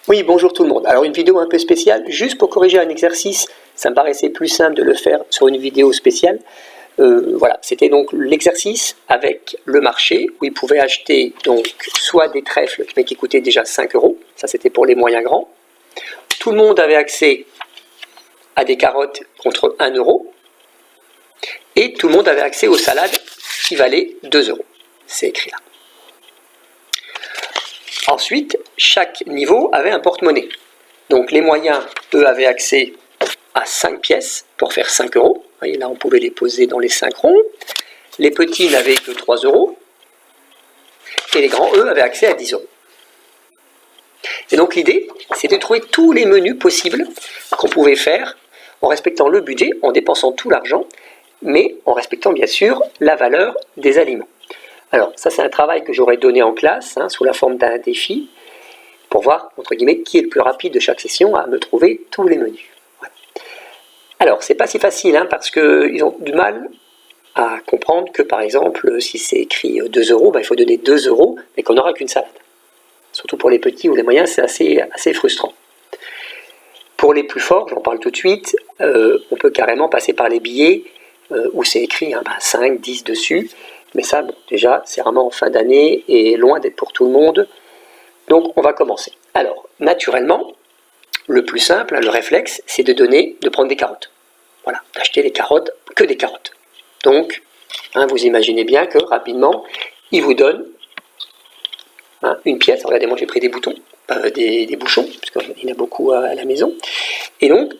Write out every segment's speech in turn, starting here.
Oui, bonjour tout le monde. Alors une vidéo un peu spéciale, juste pour corriger un exercice, ça me paraissait plus simple de le faire sur une vidéo spéciale. Voilà, c'était donc l'exercice avec le marché, où ils pouvaient acheter donc soit des trèfles mais qui coûtaient déjà 5 €, ça c'était pour les moyens grands. Tout le monde avait accès à des carottes contre 1 €, et tout le monde avait accès aux salades qui valaient 2 €. C'est écrit là. Ensuite, chaque niveau avait un porte-monnaie. Donc les moyens, eux, avaient accès à 5 pièces pour faire 5 €. Vous voyez, là, on pouvait les poser dans les 5 ronds. Les petits n'avaient que 3 €. Et les grands, eux, avaient accès à 10 €. Et donc l'idée, c'était de trouver tous les menus possibles qu'on pouvait faire en respectant le budget, en dépensant tout l'argent, mais en respectant bien sûr la valeur des aliments. Alors ça, c'est un travail que j'aurais donné en classe, sous la forme d'un défi, pour voir, entre guillemets, qui est le plus rapide de chaque session à me trouver tous les menus. Voilà. Alors, c'est pas si facile, parce qu'ils ont du mal à comprendre que, par exemple, si c'est écrit 2 €, il faut donner 2 €, mais qu'on n'aura qu'une salade. Surtout pour les petits ou les moyens, c'est assez frustrant. Pour les plus forts, j'en parle tout de suite, on peut carrément passer par les billets, où c'est écrit 5, 10 dessus, mais ça, bon, déjà, c'est vraiment en fin d'année et loin d'être pour tout le monde. Donc, on va commencer. Alors, naturellement, le plus simple, le réflexe, c'est de prendre des carottes. Voilà, d'acheter des carottes, que des carottes. Donc, vous imaginez bien que, rapidement, il vous donne une pièce. Regardez, moi j'ai pris des boutons, des bouchons, parce qu'il y en a beaucoup à la maison. Et donc,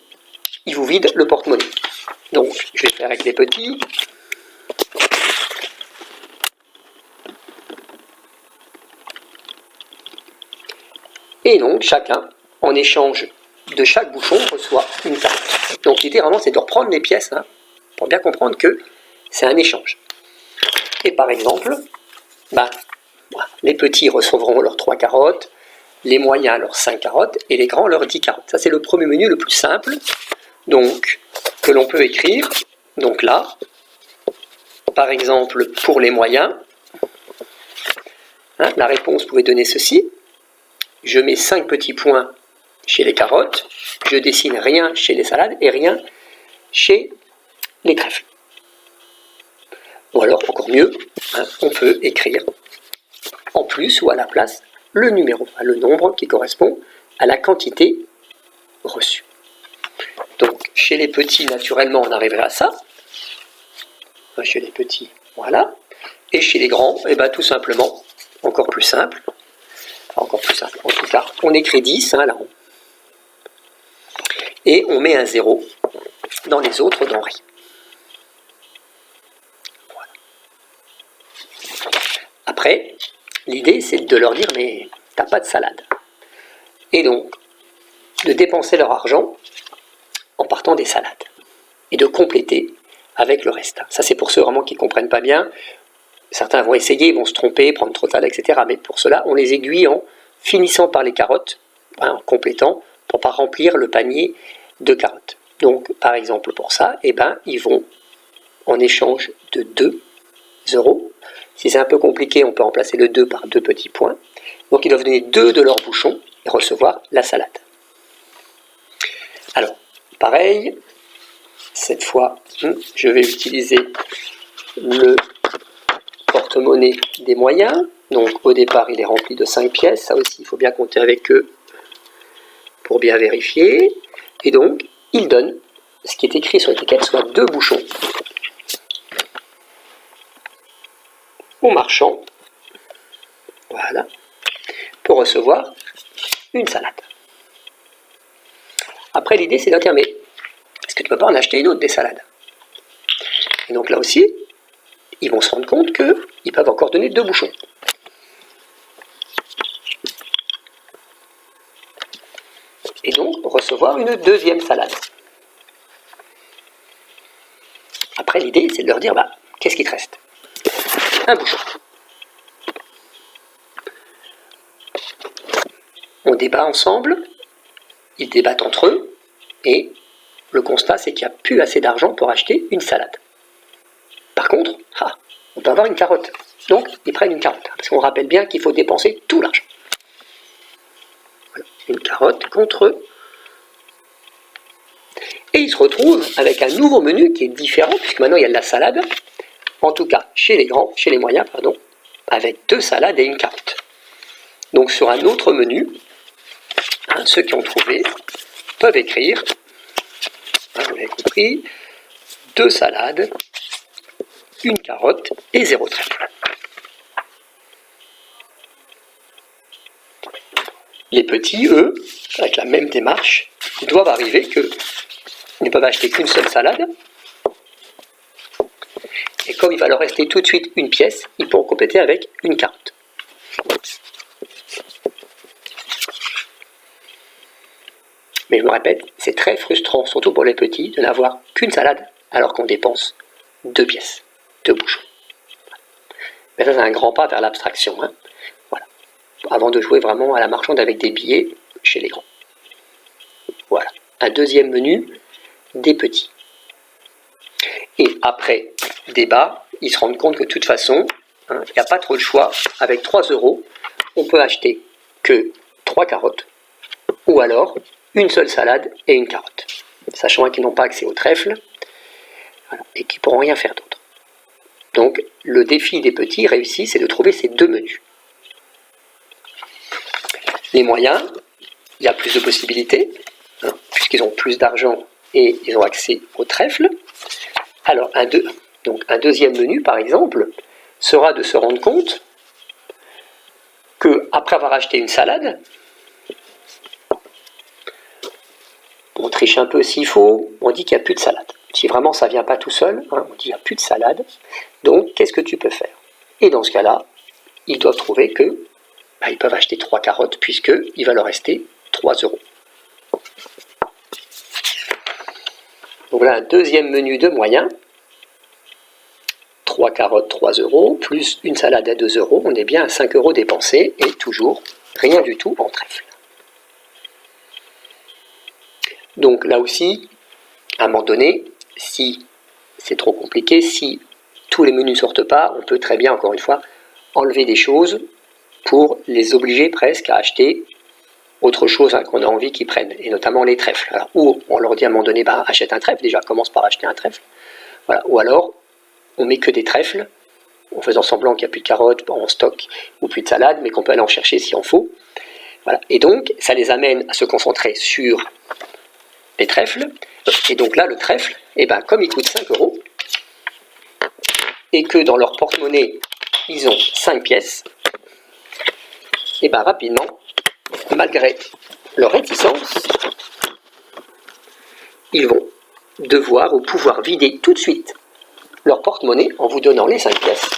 il vous vide le porte-monnaie. Donc, je vais faire avec les petits. Et donc, chacun, en échange de chaque bouchon, reçoit une carotte. Donc, l'idée, vraiment, c'est de reprendre les pièces, pour bien comprendre que c'est un échange. Et par exemple, les petits recevront leurs 3 carottes, les moyens leurs 5 carottes, et les grands leurs 10 carottes. Ça, c'est le premier menu le plus simple, donc, que l'on peut écrire. Donc là, par exemple, pour les moyens, la réponse pouvait donner ceci. Je mets 5 petits points chez les carottes, je dessine rien chez les salades et rien chez les trèfles. Ou alors, encore mieux, on peut écrire en plus ou à la place le numéro, le nombre qui correspond à la quantité reçue. Donc, chez les petits, naturellement, on arriverait à ça. Chez les petits, voilà. Et chez les grands, tout simplement, encore plus simple. Encore plus simple. En tout cas, on écrit 10, là. Et on met un 0 dans les autres denrées. Voilà. Après, l'idée, c'est de leur dire, mais t'as pas de salade. Et donc, de dépenser leur argent en partant des salades. Et de compléter avec le reste. Ça, c'est pour ceux vraiment qui ne comprennent pas bien. Certains vont essayer, vont se tromper, prendre trop de salade, etc. Mais pour cela, on les aiguille en finissant par les carottes, en complétant, pour ne pas remplir le panier de carottes. Donc, par exemple, pour ça, ils vont, en échange de 2 €, si c'est un peu compliqué, on peut remplacer le 2 par 2 petits points. Donc, ils doivent donner 2 de leurs bouchons et recevoir la salade. Alors, pareil, cette fois, je vais utiliser le porte-monnaie des moyens. Donc, au départ, il est rempli de 5 pièces. Ça aussi, il faut bien compter avec eux pour bien vérifier. Et donc, il donne ce qui est écrit sur l'étiquette, soit 2 bouchons au marchand, voilà, pour recevoir une salade. Après, l'idée, c'est de dire, mais est-ce que tu ne peux pas en acheter une autre des salades? Et donc là aussi, ils vont se rendre compte qu'ils peuvent encore donner 2 bouchons. Et donc, recevoir une deuxième salade. Après, l'idée, c'est de leur dire, qu'est-ce qui te reste? Un bouchon. On débat ensemble, ils débattent entre eux, et le constat, c'est qu'il n'y a plus assez d'argent pour acheter une salade. Par contre, on peut avoir une carotte. Donc, ils prennent une carotte. Parce qu'on rappelle bien qu'il faut dépenser tout l'argent. Voilà, une carotte. carotte contre eux. Et ils se retrouvent avec un nouveau menu qui est différent, puisque maintenant il y a de la salade, en tout cas chez les grands, chez les moyens, pardon, avec 2 salades et une carotte. Donc sur un autre menu, ceux qui ont trouvé peuvent écrire, vous l'avez compris, 2 salades, une carotte et 0 trèfle. Les petits, eux, avec la même démarche, ils doivent arriver qu'ils ne peuvent acheter qu'une seule salade. Et comme il va leur rester tout de suite une pièce, ils pourront compléter avec une carotte. Mais je me répète, c'est très frustrant, surtout pour les petits, de n'avoir qu'une salade alors qu'on dépense 2 pièces, 2 bouchons. Mais ça, c'est un grand pas vers l'abstraction. Voilà. Avant de jouer vraiment à la marchande avec des billets chez les grands. Voilà. Un deuxième menu, des petits. Et après débat, ils se rendent compte que de toute façon, il n'y a pas trop de choix. Avec 3 €, on peut acheter que 3 carottes, ou alors une seule salade et une carotte. Sachant qu'ils n'ont pas accès au trèfle, voilà, et qu'ils ne pourront rien faire d'autre. Donc le défi des petits réussi, c'est de trouver ces 2 menus. Les moyens, il y a plus de possibilités, puisqu'ils ont plus d'argent et ils ont accès au trèfle. Alors un deuxième menu, par exemple, sera de se rendre compte qu'après avoir acheté une salade, on triche un peu s'il faut, on dit qu'il n'y a plus de salade. Si vraiment ça ne vient pas tout seul, on dit qu'il n'y a plus de salade, donc qu'est-ce que tu peux faire? Et dans ce cas-là, ils doivent trouver que ils peuvent acheter 3 carottes, puisqu'il va leur rester 3 €. Donc là, un deuxième menu de moyens. 3 carottes, 3 €, plus une salade à 2 €, on est bien à 5 € dépensés, et toujours rien du tout en trèfle. Donc là aussi, à un moment donné, si c'est trop compliqué, si tous les menus ne sortent pas, on peut très bien, encore une fois, enlever des choses pour les obliger presque à acheter autre chose qu'on a envie qu'ils prennent, et notamment les trèfles. Alors, ou on leur dit à un moment donné, achète un trèfle, déjà, commence par acheter un trèfle. Voilà. Ou alors, on met que des trèfles, en faisant semblant qu'il n'y a plus de carottes en stock, ou plus de salade, mais qu'on peut aller en chercher s'il en faut. Voilà. Et donc, ça les amène à se concentrer sur les trèfles. Et donc là, le trèfle, comme il coûte 5 €, et que dans leur porte-monnaie, ils ont 5 pièces, rapidement, malgré leur réticence, ils vont devoir ou pouvoir vider tout de suite leur porte-monnaie en vous donnant les 5 pièces.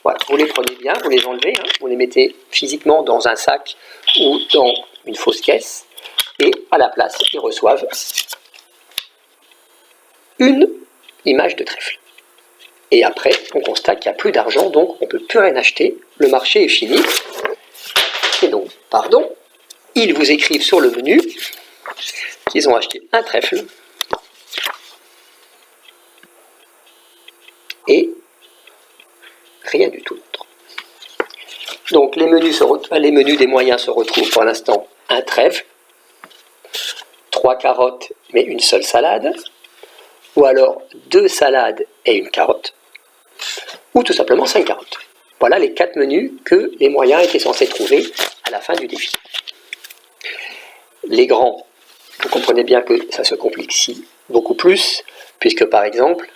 Voilà, vous les prenez bien, vous les enlevez, vous les mettez physiquement dans un sac ou dans une fausse caisse, et à la place, ils reçoivent une image de trèfle. Et après, on constate qu'il n'y a plus d'argent, donc on ne peut plus rien acheter, le marché est fini. Et donc, ils vous écrivent sur le menu qu'ils ont acheté un trèfle et rien du tout d'autre. Donc les menus des moyens se retrouvent pour l'instant un trèfle, 3 carottes mais une seule salade, ou alors 2 salades et une carotte, ou tout simplement 5 carottes. Voilà les 4 menus que les moyens étaient censés trouver à la fin du défi. Les grands, vous comprenez bien que ça se complexifie beaucoup plus, puisque par exemple,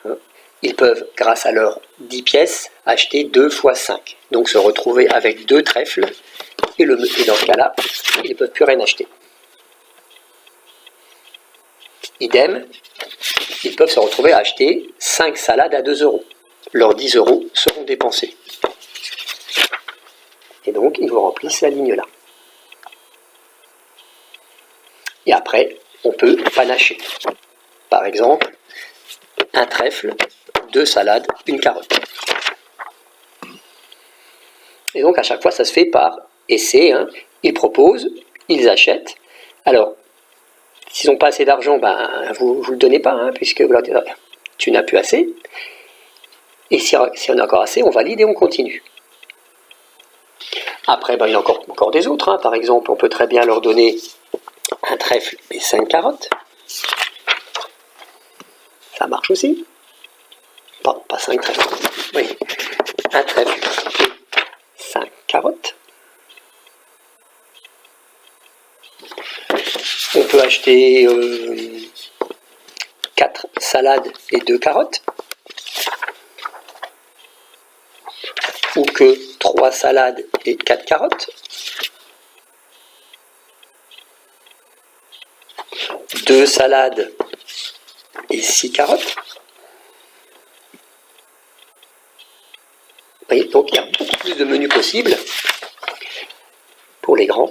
ils peuvent, grâce à leurs 10 pièces, acheter 2 x 5. Donc se retrouver avec 2 trèfles, et dans ce cas-là, ils ne peuvent plus rien acheter. Idem, ils peuvent se retrouver à acheter 5 salades à 2 €. Leurs 10 € seront dépensés. Et donc, ils vous remplissent la ligne là. Et après, on peut panacher. Par exemple, un trèfle, 2 salades, une carotte. Et donc, à chaque fois, ça se fait par essai. Ils proposent, ils achètent. Alors, s'ils n'ont pas assez d'argent, vous ne le donnez pas, puisque vous leur dites, tu n'as plus assez. Et si on a encore assez, on valide et on continue. Après, il y en a encore des autres. Hein. Par exemple, on peut très bien leur donner un trèfle et 5 carottes. Ça marche aussi. Pardon, pas 5 trèfles. Oui, un trèfle et 5 carottes. On peut acheter 4 salades et 2 carottes. Ou que 3 salades et 4 carottes. 2 salades et 6 carottes. Vous voyez, donc il y a beaucoup plus de menus possibles pour les grands.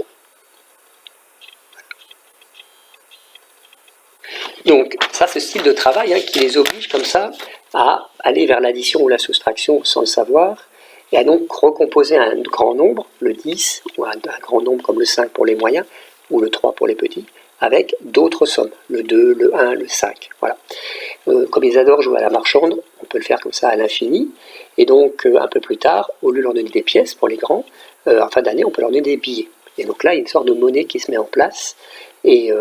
Donc ça, c'est ce style de travail qui les oblige comme ça à aller vers l'addition ou la soustraction sans le savoir, et à donc recomposer un grand nombre, le 10, ou un grand nombre comme le 5 pour les moyens, ou le 3 pour les petits, avec d'autres sommes, le 2, le 1, le 5. Voilà. Comme ils adorent jouer à la marchande, on peut le faire comme ça à l'infini, et donc un peu plus tard, au lieu de leur donner des pièces pour les grands, en fin d'année, on peut leur donner des billets. Et donc là, il y a une sorte de monnaie qui se met en place, et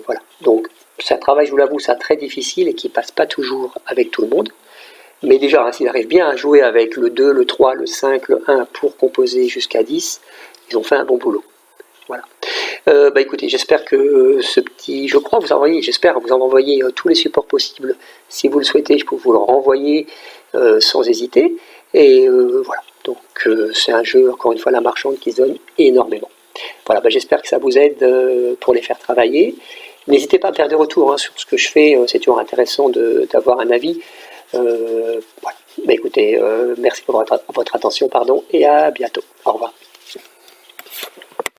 voilà. Donc c'est un travail, je vous l'avoue, ça très difficile et qui ne passe pas toujours avec tout le monde. Mais déjà, s'ils arrivent bien à jouer avec le 2, le 3, le 5, le 1 pour composer jusqu'à 10, ils ont fait un bon boulot. Voilà. Écoutez, j'espère que ce petit... j'espère vous en envoyer tous les supports possibles. Si vous le souhaitez, je peux vous le renvoyer sans hésiter. Et voilà. Donc c'est un jeu, encore une fois, la marchande qui se donne énormément. Voilà, j'espère que ça vous aide pour les faire travailler. N'hésitez pas à faire des retours sur ce que je fais, c'est toujours intéressant d'avoir un avis. Voilà. Écoutez, merci pour votre attention, et à bientôt. Au revoir.